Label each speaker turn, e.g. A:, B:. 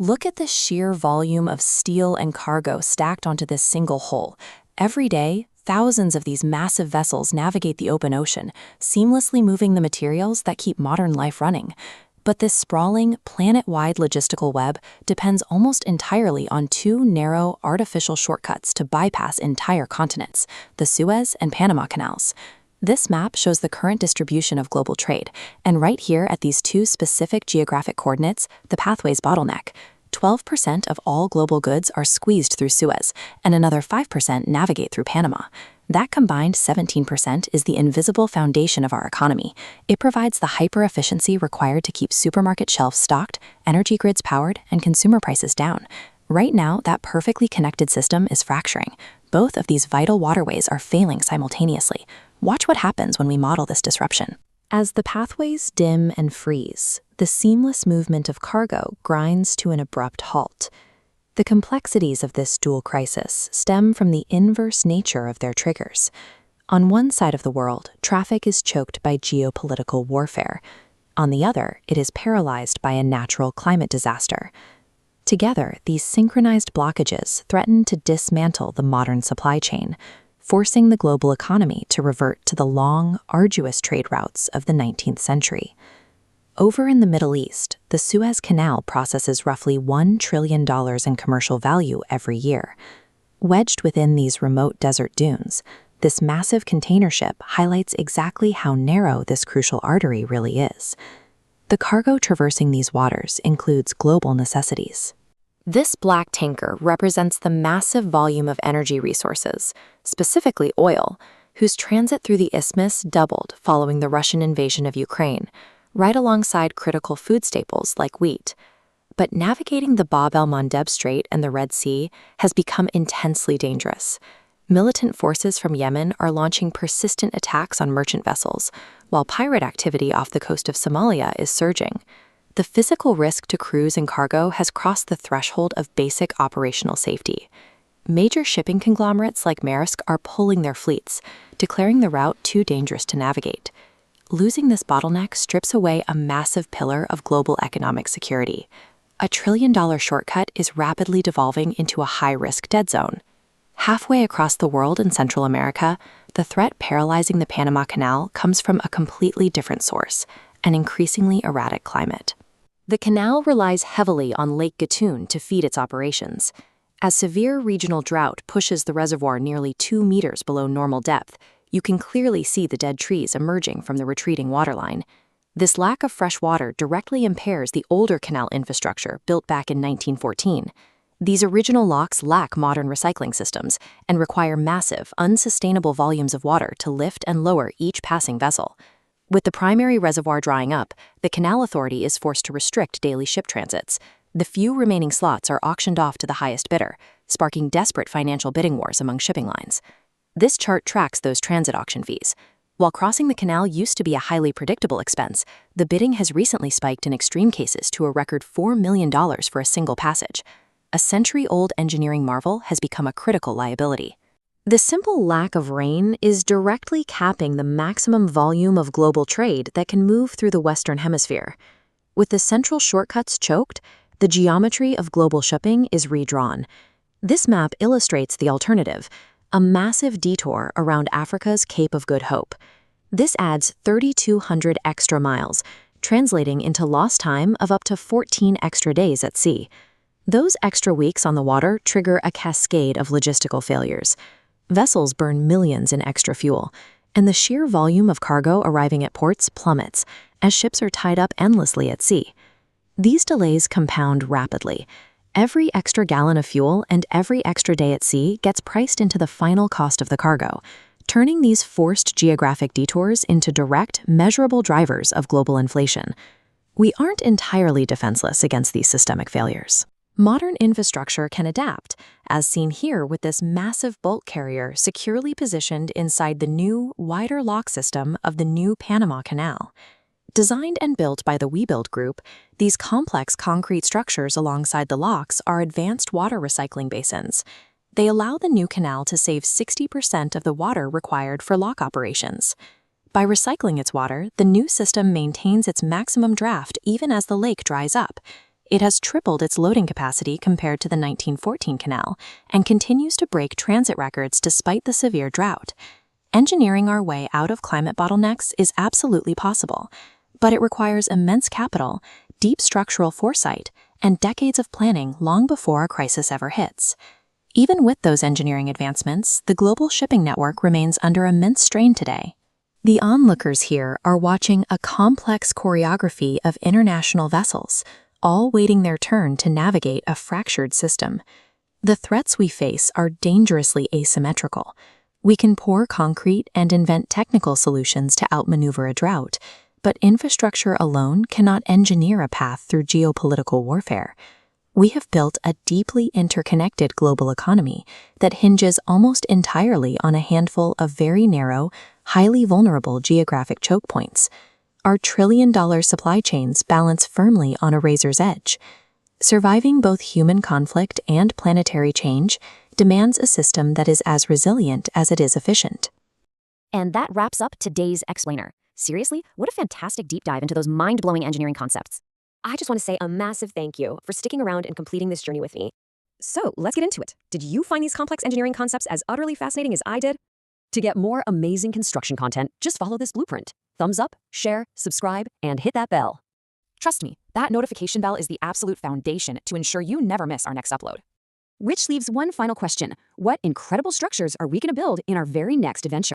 A: Look at the sheer volume of steel and cargo stacked onto this single hull. Every day, thousands of these massive vessels navigate the open ocean, seamlessly moving the materials that keep modern life running. But this sprawling, planet-wide logistical web depends almost entirely on two narrow, artificial shortcuts to bypass entire continents, the Suez and Panama Canals. This map shows the current distribution of global trade, and right here at these two specific geographic coordinates, the pathway's bottleneck. 12% of all global goods are squeezed through Suez, and another 5% navigate through Panama. That combined 17% is the invisible foundation of our economy. It provides the hyper-efficiency required to keep supermarket shelves stocked, energy grids powered, and consumer prices down. Right now, that perfectly connected system is fracturing. Both of these vital waterways are failing simultaneously. Watch what happens when we model this disruption. As the pathways dim and freeze, the seamless movement of cargo grinds to an abrupt halt. The complexities of this dual crisis stem from the inverse nature of their triggers. On one side of the world, traffic is choked by geopolitical warfare. On the other, it is paralyzed by a natural climate disaster. Together, these synchronized blockages threaten to dismantle the modern supply chain, forcing the global economy to revert to the long, arduous trade routes of the 19th century. Over in the Middle East, the Suez Canal processes roughly $1 trillion in commercial value every year. Wedged within these remote desert dunes, this massive container ship highlights exactly how narrow this crucial artery really is. The cargo traversing these waters includes global necessities. This black tanker represents the massive volume of energy resources, specifically oil, whose transit through the isthmus doubled following the Russian invasion of Ukraine, right alongside critical food staples like wheat. But navigating the Bab el-Mandeb Strait and the Red Sea has become intensely dangerous. Militant forces from Yemen are launching persistent attacks on merchant vessels, while pirate activity off the coast of Somalia is surging. The physical risk to crews and cargo has crossed the threshold of basic operational safety. Major shipping conglomerates like Maersk are pulling their fleets, declaring the route too dangerous to navigate. Losing this bottleneck strips away a massive pillar of global economic security. A trillion-dollar shortcut is rapidly devolving into a high-risk dead zone. Halfway across the world in Central America, the threat paralyzing the Panama Canal comes from a completely different source, an increasingly erratic climate. The canal relies heavily on Lake Gatun to feed its operations. As severe regional drought pushes the reservoir nearly 2 meters below normal depth, you can clearly see the dead trees emerging from the retreating waterline. This lack of fresh water directly impairs the older canal infrastructure built back in 1914. These original locks lack modern recycling systems and require massive, unsustainable volumes of water to lift and lower each passing vessel. With the primary reservoir drying up, the Canal Authority is forced to restrict daily ship transits. The few remaining slots are auctioned off to the highest bidder, sparking desperate financial bidding wars among shipping lines. This chart tracks those transit auction fees. While crossing the canal used to be a highly predictable expense, the bidding has recently spiked in extreme cases to a record $4 million for a single passage. A century-old engineering marvel has become a critical liability. The simple lack of rain is directly capping the maximum volume of global trade that can move through the Western Hemisphere. With the central shortcuts choked, the geometry of global shipping is redrawn. This map illustrates the alternative, a massive detour around Africa's Cape of Good Hope. This adds 3,200 extra miles, translating into lost time of up to 14 extra days at sea. Those extra weeks on the water trigger a cascade of logistical failures. Vessels burn millions in extra fuel, and the sheer volume of cargo arriving at ports plummets as ships are tied up endlessly at sea. These delays compound rapidly. Every extra gallon of fuel and every extra day at sea gets priced into the final cost of the cargo, turning these forced geographic detours into direct, measurable drivers of global inflation. We aren't entirely defenseless against these systemic failures. Modern infrastructure can adapt, as seen here with this massive bulk carrier securely positioned inside the new, wider lock system of the new Panama Canal. Designed and built by the WeBuild Group, these complex concrete structures alongside the locks are advanced water recycling basins. They allow the new canal to save 60% of the water required for lock operations. By recycling its water, the new system maintains its maximum draft even as the lake dries up. It has tripled its loading capacity compared to the 1914 canal and continues to break transit records despite the severe drought. Engineering our way out of climate bottlenecks is absolutely possible, but it requires immense capital, deep structural foresight, and decades of planning long before a crisis ever hits. Even with those engineering advancements, the global shipping network remains under immense strain today. The onlookers here are watching a complex choreography of international vessels, all waiting their turn to navigate a fractured system. The threats we face are dangerously asymmetrical. We can pour concrete and invent technical solutions to outmaneuver a drought, but infrastructure alone cannot engineer a path through geopolitical warfare. We have built a deeply interconnected global economy that hinges almost entirely on a handful of very narrow, highly vulnerable geographic choke points. Our trillion-dollar supply chains balance firmly on a razor's edge. Surviving both human conflict and planetary change demands a system that is as resilient as it is efficient.
B: And that wraps up today's Explainer. Seriously, what a fantastic deep dive into those mind-blowing engineering concepts. I just want to say a massive thank you for sticking around and completing this journey with me. So let's get into it. Did you find these complex engineering concepts as utterly fascinating as I did? To get more amazing construction content, just follow this blueprint. Thumbs up, share, subscribe, and hit that bell. Trust me, that notification bell is the absolute foundation to ensure you never miss our next upload. Which leaves one final question. What incredible structures are we going to build in our very next adventure?